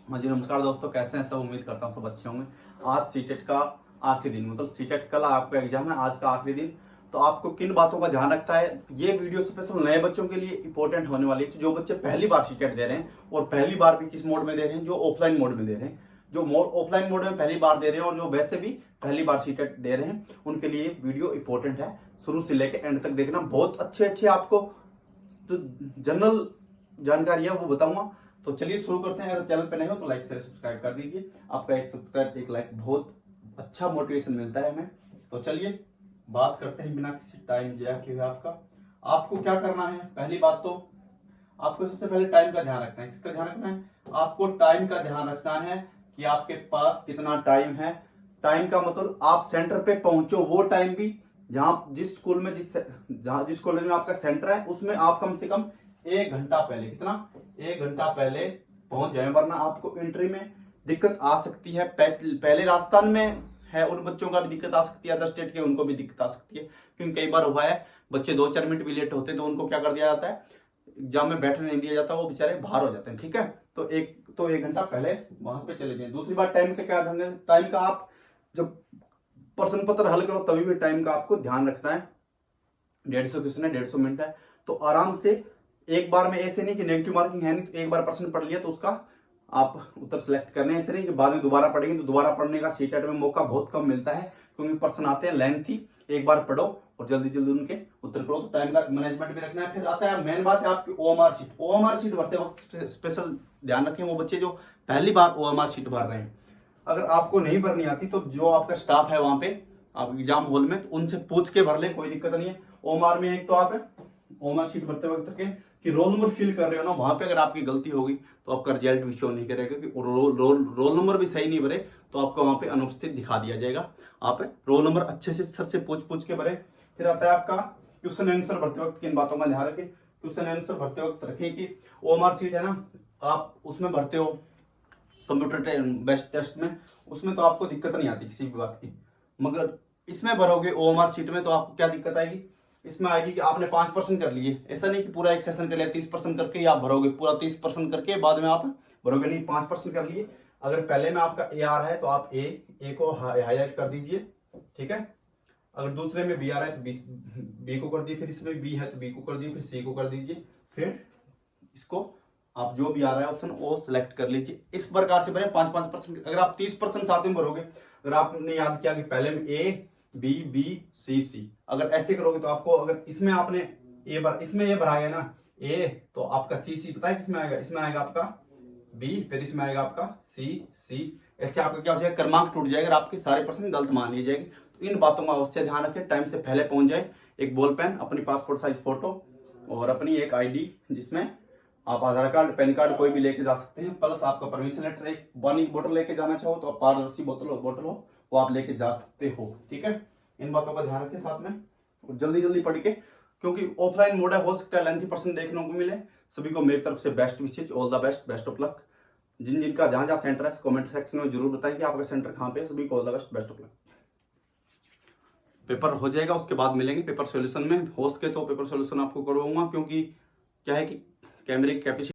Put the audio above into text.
हाँ जी, नमस्कार दोस्तों, कैसे हैं सब। उम्मीद करता हूँ सब अच्छे होंगे। आज सीटेट का आखिरी दिन, मतलब सीटेट कल आपका एग्जाम है, आज का आखिरी दिन। तो आपको किन बातों का ध्यान रखता है, ये वीडियो स्पेशल नए बच्चों के लिए इंपॉर्टेंट होने वाली है। जो बच्चे पहली बार सीटेट दे रहे हैं, और पहली बार भी किस मोड में दे रहे हैं, जो ऑफलाइन मोड में दे रहे हैं, जो ऑफलाइन मोड में पहली बार दे रहे हैं, और जो वैसे भी पहली बार सीटेट दे रहे हैं, उनके लिए वीडियो इंपॉर्टेंट है। शुरू से लेकर एंड तक देखना। बहुत अच्छे आपको जो जनरल जानकारी है वो बताऊंगा। तो चलिए शुरू करते हैं। अगर चैनल पे नहीं हो तो लाइक शेयर सब्सक्राइब कर दीजिए। आपका एक सब्सक्राइब एक लाइक बहुत अच्छा मोटिवेशन मिलता है हमें। तो चलिए बात करते हैं बिना किसी टाइम जाया किए हुए। आपको क्या करना है। पहली बात तो आपको सबसे पहले टाइम का ध्यान रखना है। किसका ध्यान रखना है? आपको टाइम का ध्यान रखना है कि आपके पास कितना टाइम है। टाइम का मतलब आप सेंटर पे पहुंचो वो टाइम भी, जहां जिस स्कूल में जिस कॉलेज में आपका सेंटर है, उसमें आप कम से कम 1 घंटा पहले, कितना, 1 घंटा पहले पहुंच जाए। वरना आपको एंट्री में दिक्कत आ सकती है। पहले राजस्थान में है उन बच्चों का भी दिक्कत आ सकती है, अदर स्टेट के उनको भी दिक्कत आ सकती है। क्योंकि कई बार हुआ है बच्चे 2-4 मिनट भी लेट होते हैं तो उनको क्या कर दिया जाता है, एग्जाम में बैठने नहीं दिया जाता, वो बेचारे बाहर हो जाते हैं। ठीक है, तो 1 घंटा पहले वहां पे चले जाए। दूसरी बात, टाइम का क्या ध्यान है। टाइम का आप जब प्रश्न पत्र हल करो तभी भी टाइम का आपको ध्यान रखना है। 150 क्वेश्चन है, 150 मिनट है, तो आराम से एक बार में, ऐसे नहीं कि नेगेटिव मार्किंग है नहीं तो एक बार प्रश्न पढ़ लिया तो उसका आप उत्तर सेलेक्ट करने हैं। ऐसे नहीं कि बाद में दोबारा पढ़ेंगे, तो दोबारा पढ़ने का सीटेट में मौका बहुत कम मिलता है, क्योंकि प्रश्न आते हैं लेंथी। एक बार पढ़ो और जल्दी जल्दी उनके उत्तर करो। तो टाइम का मैनेजमेंट भी रखना है। फिर आता है मेन बात है आपकी ओएमआर शीट। ओएमआर शीट भरते वक्त स्पेशल ध्यान रखें वो बच्चे जो पहली बार ओएमआर शीट भर रहे हैं। अगर आपको नहीं भरनी आती तो जो आपका स्टाफ है वहां पे आप एग्जाम हॉल में, तो उनसे पूछ के भर ले, कोई दिक्कत नहीं है। ओएमआर में एक तो आप ओएमआर शीट भरते वक्त के कि रोल नंबर फिल कर रहे हो ना, वहां पे अगर आपकी गलती होगी तो आपका रिजल्ट भी शो नहीं करेगा, क्योंकि रोल नंबर भी सही नहीं भरे तो आपको वहां पे अनुपस्थित दिखा दिया जाएगा। आप रोल नंबर अच्छे से सर से पूछ के भरे। फिर आता है आपका क्वेश्चन आंसर भरते वक्त किन बातों का ध्यान रखें। क्वेश्चन आंसर भरते वक्त रखें कि ओएमआर शीट है ना, आप उसमें भरते हो कंप्यूटर बेस्ड टेस्ट में, उसमें तो आपको दिक्कत नहीं आती किसी भी बात की। मगर इसमें भरोगे ओएमआर शीट में तो आपको क्या दिक्कत आएगी, इसमें आएगी कि आपने 5% कर लिए। ऐसा नहीं कि पूरा एक सेशन कर लिया, 30% करके ही आप भरोगे, पूरा 30% करके बाद में आप भरोगे नहीं। 5% कर लिए। अगर पहले में आपका ए आ रहा है तो आप ए को हाईलाइट कर दीजिए। ठीक है, अगर दूसरे में बी आ रहा है तो बी को कर दिए, फिर इसमें बी है तो बी को कर दिए, फिर सी को कर दीजिए, फिर इसको आप जो भी आ रहा है ऑप्शन वो सिलेक्ट कर लीजिए। इस प्रकार से भरें 5-5%। अगर आप 30% साथ में भरोगे, अगर आपने याद किया कि पहले में ए बी बी सी सी, अगर ऐसे करोगे तो आपको, अगर इसमें आपने इसमें ए भरा गया ना ए, तो आपका सी सी पता है किसमें आएगा, इसमें आएगा आपका बी, फिर इसमें आएगा आपका सी सी। ऐसे आपका क्या हो जाएगा, क्रमांक टूट जाएगा, आपके सारे प्रश्न गलत मान लिए जाएंगे। तो इन बातों का अवश्य ध्यान रखें। टाइम से पहले पहुंच जाए। एक बॉल पेन, अपनी पासपोर्ट साइज फोटो और अपनी एक आईडी, जिसमें आप आधार कार्ड पैन कार्ड कोई भी लेके जा सकते हैं, प्लस आपका परमिशन लेटर। एक पानी की बोतल लेके जाना चाहो तो आप पारदर्शी बोतल हो वो आप लेके जा सकते हो। ठीक है, इन बातों का ध्यान रखें साथ में, और जल्दी जल्दी पढ़ के, क्योंकि ऑफलाइन मोड है, हो सकता है लेंथी पर्सन देखने को मिले। सभी को मेरी तरफ से best wishes, all the best, best of luck. जिन जिनका जहां जहां सेंटर है कमेंट सेक्शन में जरूर बताएं कि आपका सेंटर कहां पे है। सभी को all the best, best of luck. Paper हो जाएगा, उसके बाद मिलेंगे पेपर सॉल्यूशन में। हो सके तो पेपर सॉल्यूशन आपको करवाऊंगा, क्योंकि क्या है कि कैमरे की कैपेसिटी